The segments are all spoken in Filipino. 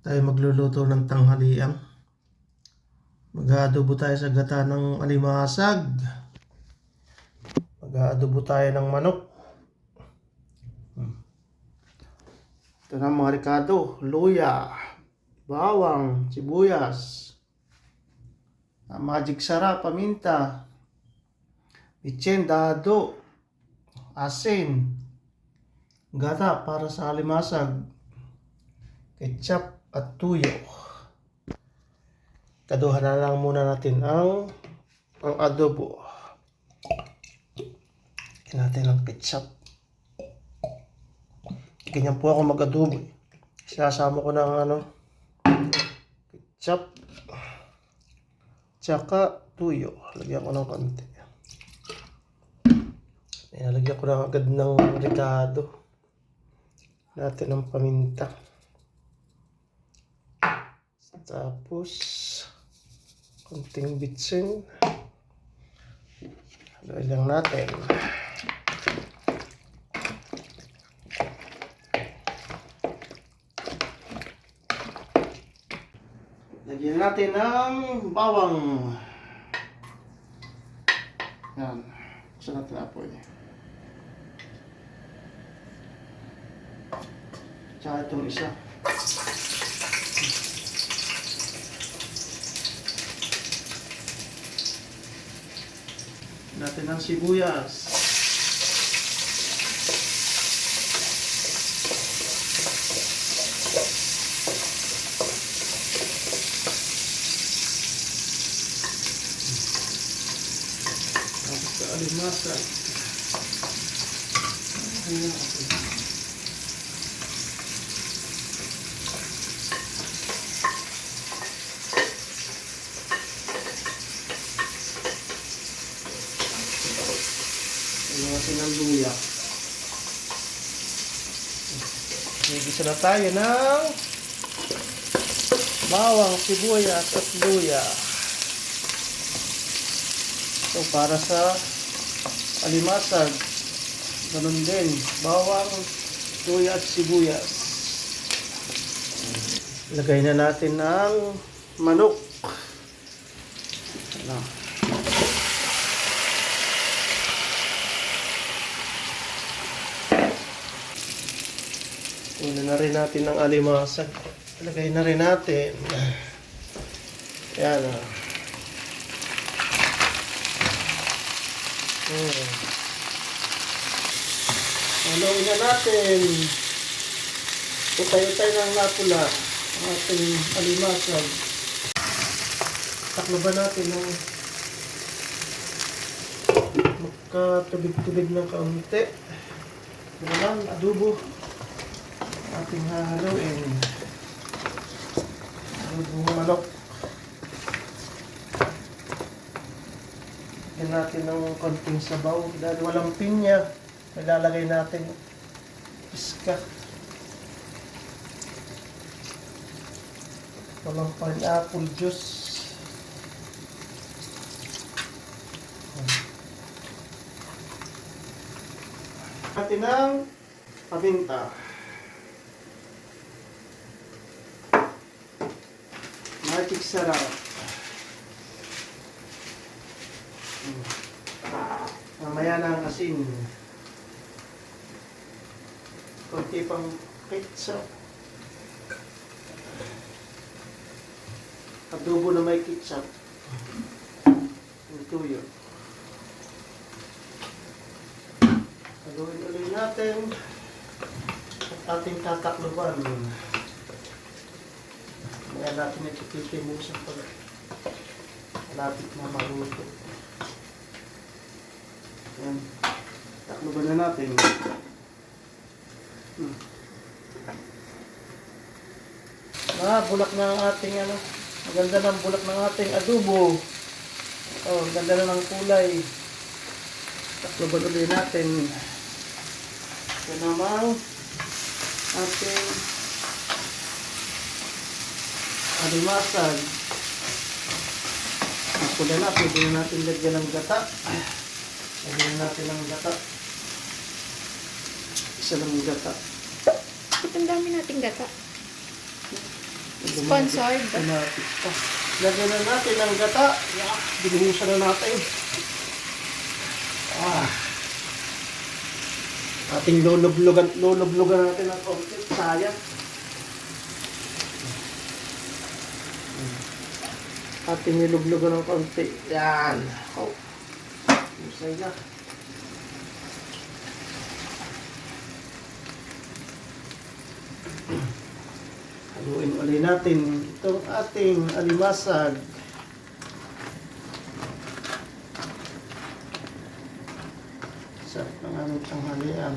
Tayo magluluto ng tanghalian. Mag-aadobo tayo sa gata ng alimasag. Mag-aadobo tayo ng manok. Ito na mga ricado, luya, bawang, sibuyas, magic sarap, paminta, bitsin, dado, asin, gata para sa alimasag, ketchup at tuyo. Kaduhan na lang muna natin ang adobo. Lagyan natin ang ketchup. Ganyan po ako mag-adobo. Sinasama ko ng ketchup tsaka tuyo. Lagyan ko ng konti. Lagyan ko na agad ng ricado. Natin ang paminta. Tapos konting bitsin. Haluin lang natin. Lagyan natin ng bawang. Yan. Buksan natin ang apoy. Tsaka itong isa. Natin ang sibuyas. Tapos sa alimasag. Ayan. Natin ang luya. Nagisa na tayo ng bawang, sibuyas at luya. So para sa alimasag, ganun din, bawang, luya at sibuyas. Lagay na natin ang manok. Una na rin natin ang alimasag. Lagay na rin natin. Ayan. Haluin na natin. Utay-utay ng napula ang ating alimasag. Takloban natin ng magkatubig-tubig ng kaunti. Ito lang, adobo. Ating hahaluin. Adobong manok. Lagyan natin ng konting sabaw. Dahil walang pinya, ilalagay natin iska. Walang pineapple juice. Natin ng paminta. Magic sarap. Mamaya na ang asin. Kunti pang ketchup. Adobo na may ketchup. Yung tuyo. Haluin ulit natin at ating tatakluban. Kaya natin ipipili mo sa pag malapit na maluto. Yan. Takloban na natin. Bulak na ang ating maganda ng bulak ng ating adobo. Oh, ganda na ng kulay. Takloban ulit natin. Ito naman ating alimasag. Ako na na, pwede na natin lagyan ng gata. Lagyan natin ng gata. Isa lang gata. Ba't ang dami nating gata? Sponsored. Lumapit pa. Lagyan na natin ang gata. Binuhusan na natin. Ating lulublugan natin ng konti. Sayang. Ating nilublugan ng konti. Yan. Usay na. Haluin ulit natin itong ating alimasag. Sarap ng aming tanghalian.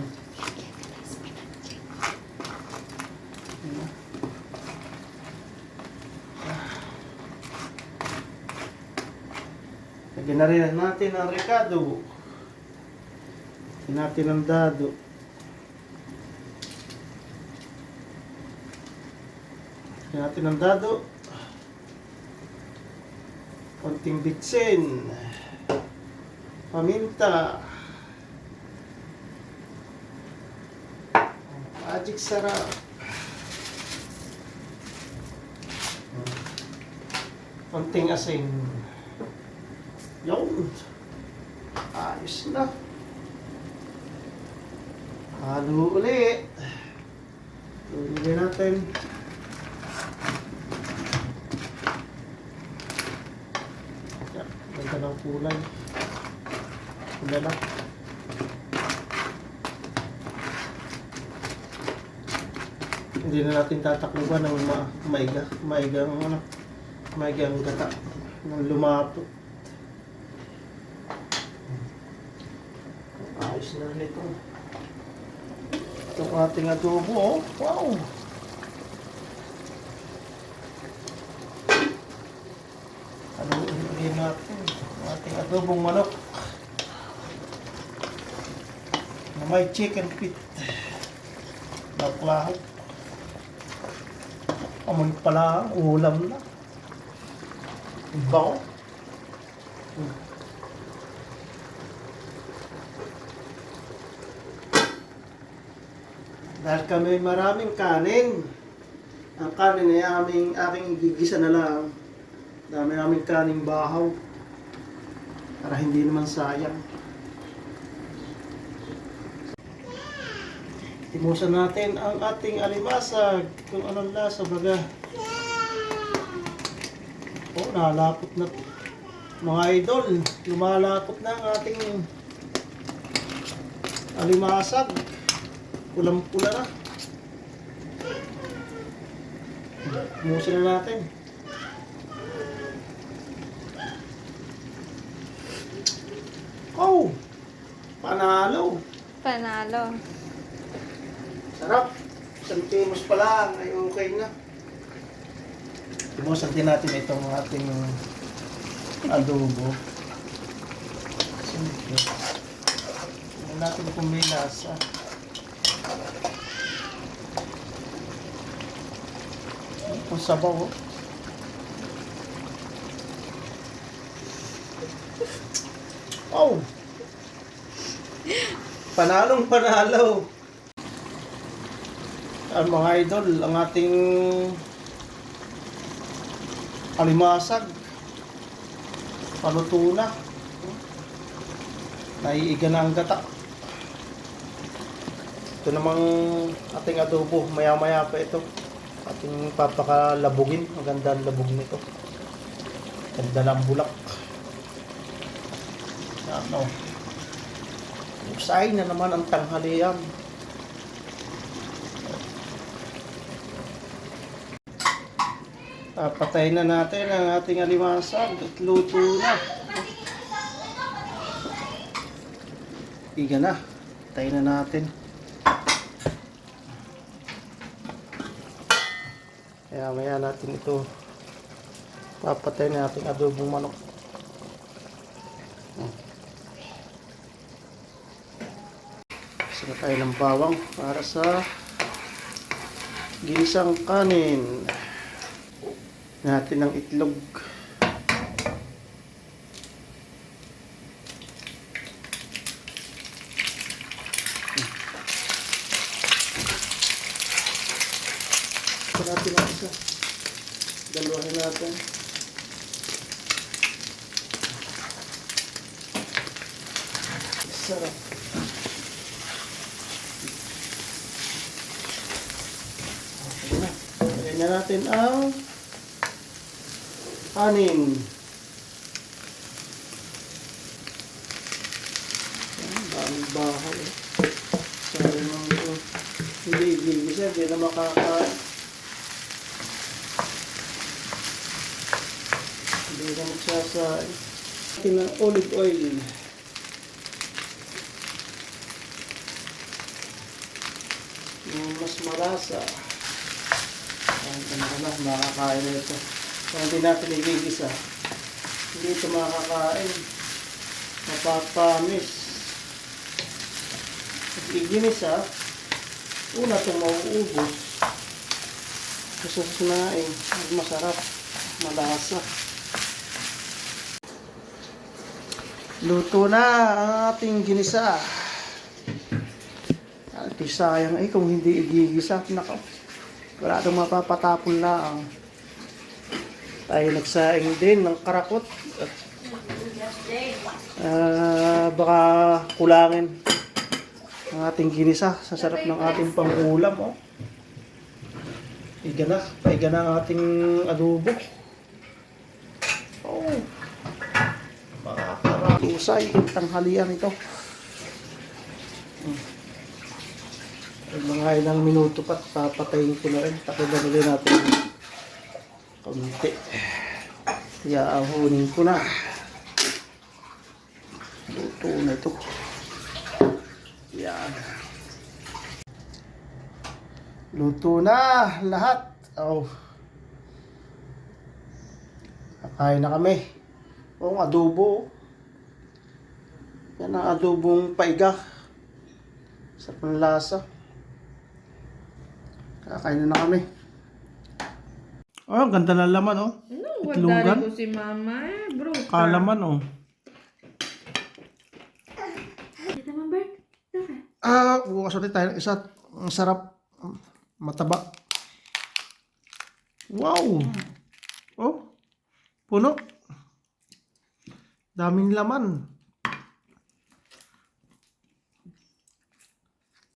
Lagyan na rin natin ang rekado. Lagyan natin ang dado. Lagyan natin ang dado. Konting bitsin. Paminta. Magic sarap. Konting asin. Yun. Ayos na. Halo ulit. Ulit natin. Ganda ng kulay. Ganda na. Hindi na natin tatakluban ng maigang gata ng lumapot. Ayos na nito. Itong ating adobo, wow! Haluin natin ang ating adobong manok na may chicken feet. Baklahok. Amoy pala, ulam na. Ibaw. Dahil kami maraming kanin. Ang kanin ay aking gigisa na lang. Dami namin kaning bahaw. Para hindi naman sayang. Timusan natin ang ating alimasag. Kung anong lasa baga. Nalapot na. Mga idol, lumalapot na ang ating alimasag. Pulang-pula na. Timusan na natin. Panalo. Panalo. Sarap. Santimos pa lang ay okay na. Timusan din natin itong ating adobo. Simple. Tingnan natin kung may lasa. Ang sabaw. Oh! Panalong panalo. Ang mga idol, ang ating alimasag. Paluto na. Naiiga na ang gata. Ito namang ating adobo. Maya-maya pa ito. Ating papakalabugin. Maganda ang labog nito. Ganda ng bulak. Ano? Usay na naman ang tanghalian. Patayin na natin ang ating alimasag at luto na. Iga na. Patayin na natin. Kaya maya natin ito papatayin na ating adobong manok. Saka tayo ng bawang para sa ginisang kanin. Natin ng itlog. Natin ang isa. Dalawahin natin. Sarap. Okay na. Lagyan na natin ang kanin. Ang daming bahaw. Sayang naman ito. Hindi igigisa, hindi na makakain. Hindi na magsasain. Atin ng olive oil. Yung mas malasa. Ano na, makakain na ito. Kung hindi natin igigisa, hindi ito makakain. Mapapamis. At iginisa, una itong mauubos. Kasi sinain, masarap, malasa. Luto na ang ating ginisa. At sayang ay kung hindi igigisa. Nako, wala itong mapapatapon lang. Tayo nagsaing din ng karakot. Baka kulangin ang ating ginisa sa sarap ng ating pangulam. Oh. Paiga na ang ating adobo. Oh. Makakausay tanghalian ito. Mga ilang minuto pa, papatayin ko na rin. Takilan ulit natin kaunti. Iaahunin ko na. Luto na ito. Yan. Luto na lahat. Oh. Kakain na kami. Oh, adobo. Yan ang adobong paiga. Sa panlasa. Kakain na kami. Oh, ganda na laman, oh. Ano? Itlogan. Wala ko si mama. Bro. Kalaman, oh. Ito mo, Bert. Bukas ulit tayo ng isa. Ang sarap. Mataba. Wow! Oh, puno. Daming laman.